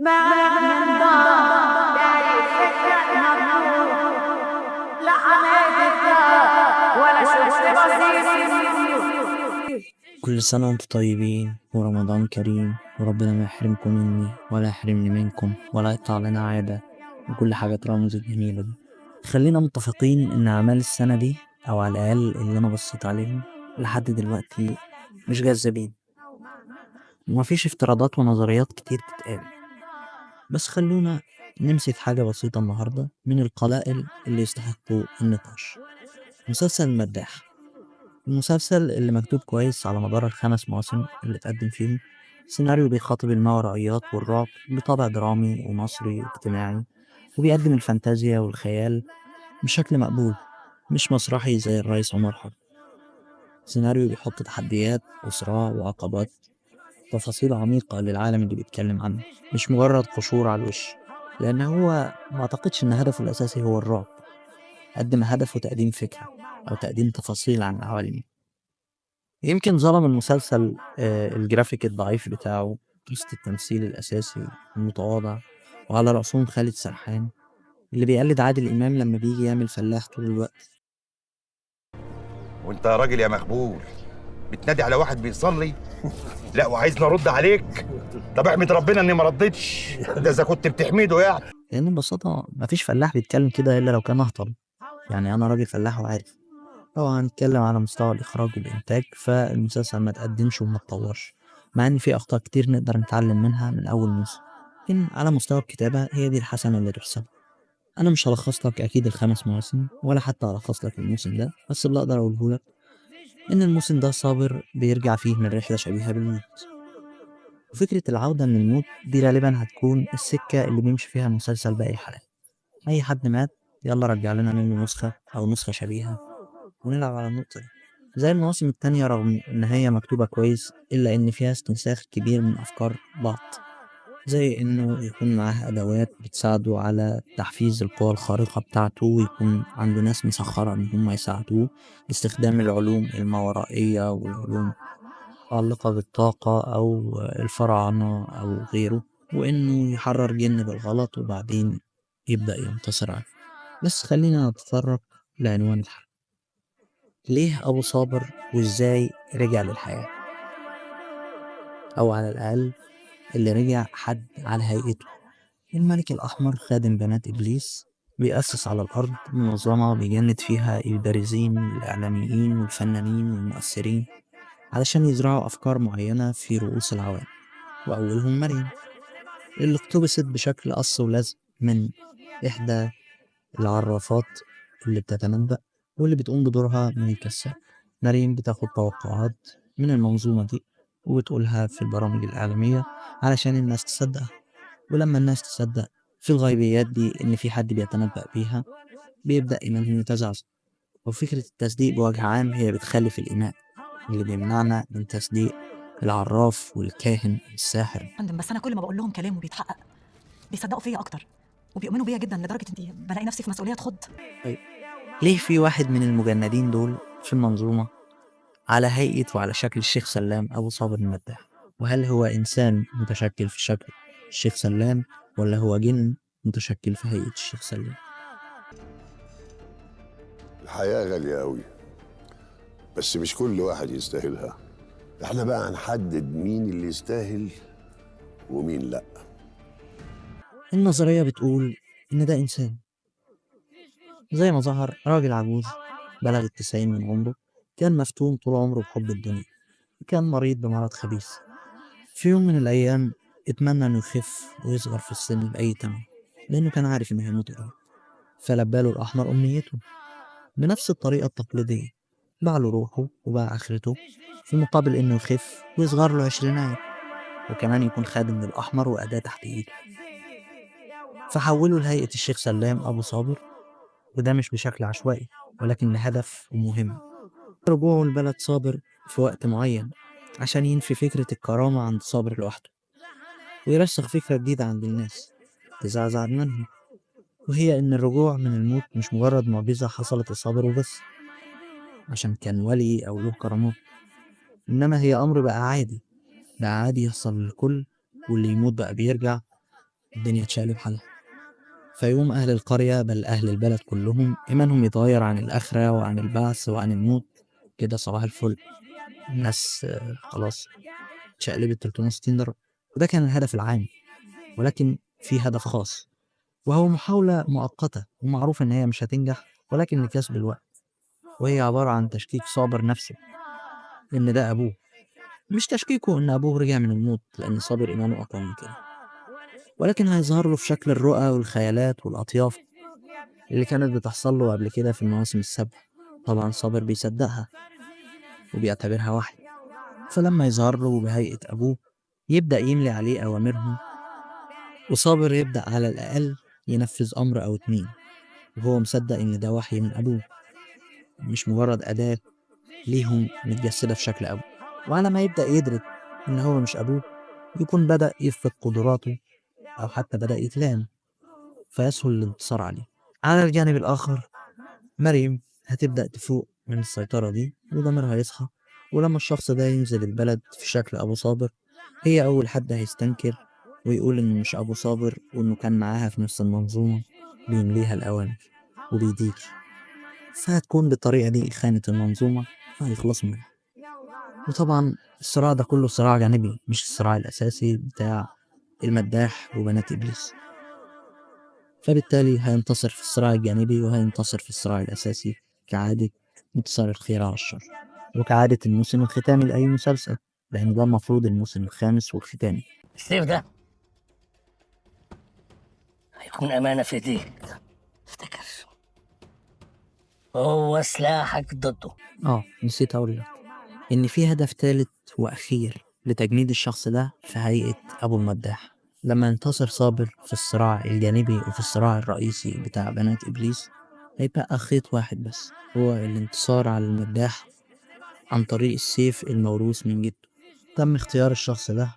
ما من ضاع داير فكرة مطلوب لا حمادة ولا شغل بسيط. كل سنة وانتم طيبين ورمضان كريم، وربنا ما يحرمكم مني ولا يحرمني منكم ولا يقطع لنا عادة وكل حاجات رمز الجميلة دي. خلينا متفقين إن أعمال السنة دي أو على الأقل اللي أنا بصيت عليهم لحد دلوقتي مش جذابين، ومفيش افتراضات ونظريات كتير تتقال. بس خلونا نمسك حاجة بسيطة النهاردة من القلائل اللي يستحقوا النقاش. مسلسل المداح، المسلسل اللي مكتوب كويس على مدار ال5 مواسم اللي اتقدم فيهم، سيناريو بيخاطب الماورائيات والرعب بطابع درامي ومصري واجتماعي، وبيقدم الفانتازيا والخيال بشكل مقبول، مش مسرحي زي الرئيس عمر حرب. سيناريو بيحط تحديات وصراع وعقبات، تفاصيل عميقة للعالم اللي بيتكلم عنه، مش مجرد قشور على الوش. لأن هو ما أعتقدش إن هدفه الأساسي هو الرعب، قد ما هدفه تقديم فكرة أو تقديم تفاصيل عن العوالم. يمكن ظلم المسلسل الجرافيك الضعيف بتاعه، قصة التمثيل الأساسي المتواضع، وعلى رأسهم خالد سرحان اللي بيقلد عادل إمام لما بيجي يعمل فلاح طول الوقت. وانت يا راجل يا مخبول بتنادي على واحد بيصلي؟ لا وعايزني ارد عليك؟ طب احمد ربنا اني ما ردتش، ده اذا كنت بتحمده يعني. لأن ببساطة مفيش فلاح بيتكلم كده إلا لو كان أهطل. يعني أنا راجل فلاح وعارف. لو هنتكلم على مستوى الإخراج والإنتاج فالمسلسل ما تقدمش وما اتطورش، مع إن في أخطاء كتير نقدر نتعلم منها من أول موسم. لكن على مستوى الكتابة هي دي الحسنة اللي تحسب. انا مش هلخص لك اكيد ال5 مواسم ولا حتى هلخص لك الموسم ده، بس اللي اقدر اقوله لك ان الموسم ده صابر بيرجع فيه من رحله شبيهه بالموت. وفكره العوده من الموت دي غالبا هتكون السكه اللي بيمشي فيها المسلسل باقي حلقه. اي حد مات يلا رجع لنا منه نسخه او نسخه شبيهه ونلعب على النقطه دي. زي المواسم التانية، رغم ان هي مكتوبه كويس الا ان فيها استنساخ كبير من افكار بعض، زي إنه يكون معاه أدوات بتساعده على تحفيز القوى الخارقة بتاعته، ويكون عنده ناس مسخرة إن هم يساعدوه باستخدام العلوم الماورائية والعلوم المتعلقة بالطاقة أو الفراعنة أو غيره، وإنه يحرر جن بالغلط وبعدين يبدأ ينتصر عليه. بس خلينا نتطرق لعنوان الحلقة: ليه أبو صابر وإزاي رجع للحياة، أو على الأقل اللي رجع حد على هيئته. الملك الأحمر خادم بنات إبليس، بيأسس على الأرض منظمة بيجند فيها البارزين والإعلاميين والفنانين والمؤثرين علشان يزرعوا أفكار معينة في رؤوس العوام، وأولهم مريم اللي اقتبست بشكل قص ولزق من إحدى العرافات اللي بتتنبأ واللي بتقوم بدورها ملك السحر. مريم بتاخد توقعات من المنظومة دي وبتقولها في البرامج الإعلامية علشان الناس تصدقها، ولما الناس تصدق في الغيبيات دي إن في حد بيتنبأ بيها بيبدأ إيمانهم يتزعزع. وفكرة التصديق بوجه عام هي بتخلف الإيمان اللي بيمنعنا من تصديق العراف والكاهن الساحر. فندم بس انا كل ما بقول لهم كلام وبيتحقق بيصدقوا فيا اكتر وبيؤمنوا بيا جدا لدرجه اني بلاقي نفسي في مسؤوليه خد. طيب ليه في واحد من المجندين دول في المنظومة على هيئة وعلى شكل الشيخ سلام أبو صابر المداح؟ وهل هو إنسان متشكل في شكل الشيخ سلام ولا هو جن متشكل في هيئة الشيخ سلام؟ الحياة غالية أوي، بس مش كل واحد يستاهلها. احنا بقى هنحدد مين اللي يستاهل ومين لأ. النظرية بتقول إن ده إنسان زي ما ظهر راجل عجوز بلغ ال90 من عمره، كان مفتون طول عمره بحب الدنيا، كان مريض بمرض خبيث. في يوم من الأيام اتمنى إنه يخف ويصغر في السن بأي تمن، لأنه كان عارف إنه هيموت قريب. فلباله الأحمر أمنيته بنفس الطريقة التقليدية، باع له روحه وباع آخرته في مقابل إنه يخف ويصغر له 20، وكمان يكون خادم للأحمر وأداة تحت إيده. فحوله لهيئة الشيخ سلام أبو صابر، وده مش بشكل عشوائي ولكن لهدف ومهم: رجوعه لبلد صابر في وقت معين عشان ينفي فكرة الكرامة عند صابر لوحده، ويرسخ فكرة جديدة عند الناس تزعزع منهم، وهي إن الرجوع من الموت مش مجرد معجزة حصلت لصابر وبس عشان كان ولي أو له كرامات، إنما هي أمر بقى عادي، بقى عادي يحصل للكل، واللي يموت بقى بيرجع الدنيا تشقلب حالها. فيقوم أهل القرية بل أهل البلد كلهم إيمانهم يتغير عن الآخرة وعن البعث وعن الموت. كده صباح الفل، الناس خلاص اتشقلبت 360 درجة. وده كان الهدف العام، ولكن في هدف خاص، وهو محاولة مؤقتة ومعروف إن هي مش هتنجح، ولكن لكسب الوقت. وهي عبارة عن تشكيك صابر نفسه إن ده أبوه، مش تشكيكه إن أبوه رجع من الموت، لأن صابر إيمانه أقوى من كده، ولكن هيظهر له في شكل الرؤى والخيالات والأطياف اللي كانت بتحصل له قبل كده في المواسم السابقة. طبعا صابر بيصدقها وبيعتبرها وحي، فلما يظهر له بهيئة أبوه يبدأ يملي عليه أوامرهم، وصابر يبدأ على الأقل ينفذ أمر أو اتنين وهو مصدق إن ده وحي من أبوه، مش مجرد أداة ليهم متجسدة في شكل أبوه. وعلى ما يبدأ يدرك إن هو مش أبوه، يكون بدأ يفقد قدراته أو حتى بدأ يتلام، فيسهل الانتصار عليه. على الجانب الآخر مريم هتبدأ تفوق من السيطرة دي وضميرها يصحى، ولما الشخص ده ينزل البلد في شكل أبو صابر، هي أول حد هيستنكر ويقول إنه مش أبو صابر، وإنه كان معاها في نفس المنظومة بيمليها الأوامر وبيدير. فهتكون بالطريقة دي خانة المنظومة فهيخلصوا منها. وطبعا الصراع ده كله صراع جانبي، مش الصراع الأساسي بتاع المداح وبنات إبليس. فبالتالي هينتصر في الصراع الجانبي وهينتصر في الصراع الأساسي، كعادة انتصار الخير على الشر، وكعادة الموسم الختامي لأي مسلسل، لأن ده المفروض الموسم الخامس والختامي. السيف ده هيكون أمانة في ايديك، افتكر هو سلاحك ضده. نسيت أقول لك إن في هدف تالت وأخير لتجنيد الشخص ده في هيئة أبو المداح. لما ينتصر صابر في الصراع الجانبي وفي الصراع الرئيسي بتاع بنات إبليس، هيبقى خيط واحد بس، هو الانتصار على المداح عن طريق السيف الموروث من جده. تم اختيار الشخص ده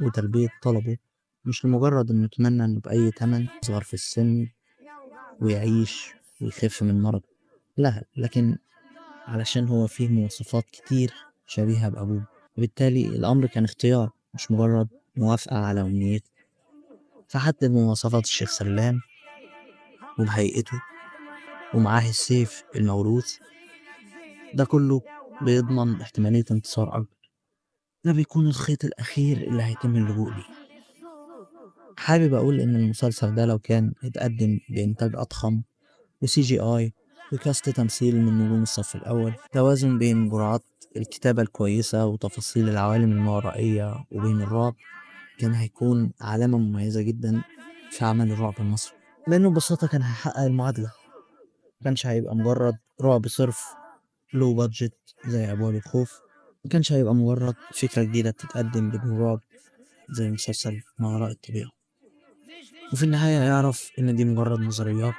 وتلبية طلبه مش لمجرد إنه يتمنى إنه بأي تمن يصغر في السن ويعيش ويخف من مرض، لا، لكن علشان هو فيه مواصفات كتير شبيهة بأبوه، وبالتالي الأمر كان اختيار مش مجرد موافقة على أمنيته. فحدد مواصفات الشيخ سلام وبهيئته ومعاه السيف الموروث، ده كله بيضمن احتمالية انتصار أكبر. ده بيكون الخيط الأخير اللي هيتم اللجوء ليه. حابب أقول إن المسلسل ده لو كان اتقدم بإنتاج أضخم وسي جي آي وكاست تمثيل من نجوم الصف الأول، توازن بين جرعات الكتابة الكويسة وتفاصيل العوالم الماورائية وبين الرعب، كان هيكون علامة مميزة جدا في عمل الرعب المصري، لأنه ببساطة كان هيحقق المعادلة. مكانش هيبقى مجرد رعب صرف لو بادجت زي أبواب الخوف، مكانش هيبقى مجرد فكرة جديدة بتتقدم بدون رعب زي مسلسل ما وراء الطبيعة. وفي النهاية يعرف إن دي مجرد نظريات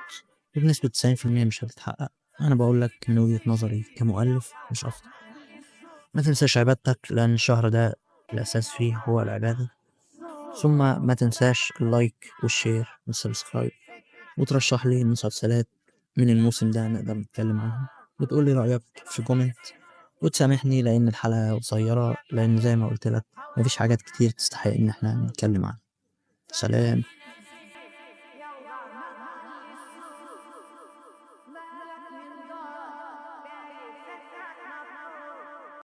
وبنسبة 90% مش هتتحقق. أنا بقولك من وجهة نظري كمؤلف مش أكتر. ما تنساش عبادتك، لأن الشهر ده الأساس فيه هو العبادة. ثم ما تنساش اللايك والشير والسبسكرايب، وترشح لي مسلسلات من الموسم ده نقدر نتكلم عنها، وتقولي رأيك في كومنت، وتسامحني لأن الحلقة قصيرة، لأن زي ما قلت لك مفيش حاجات كتير تستحق إن احنا نتكلم عنها. سلام.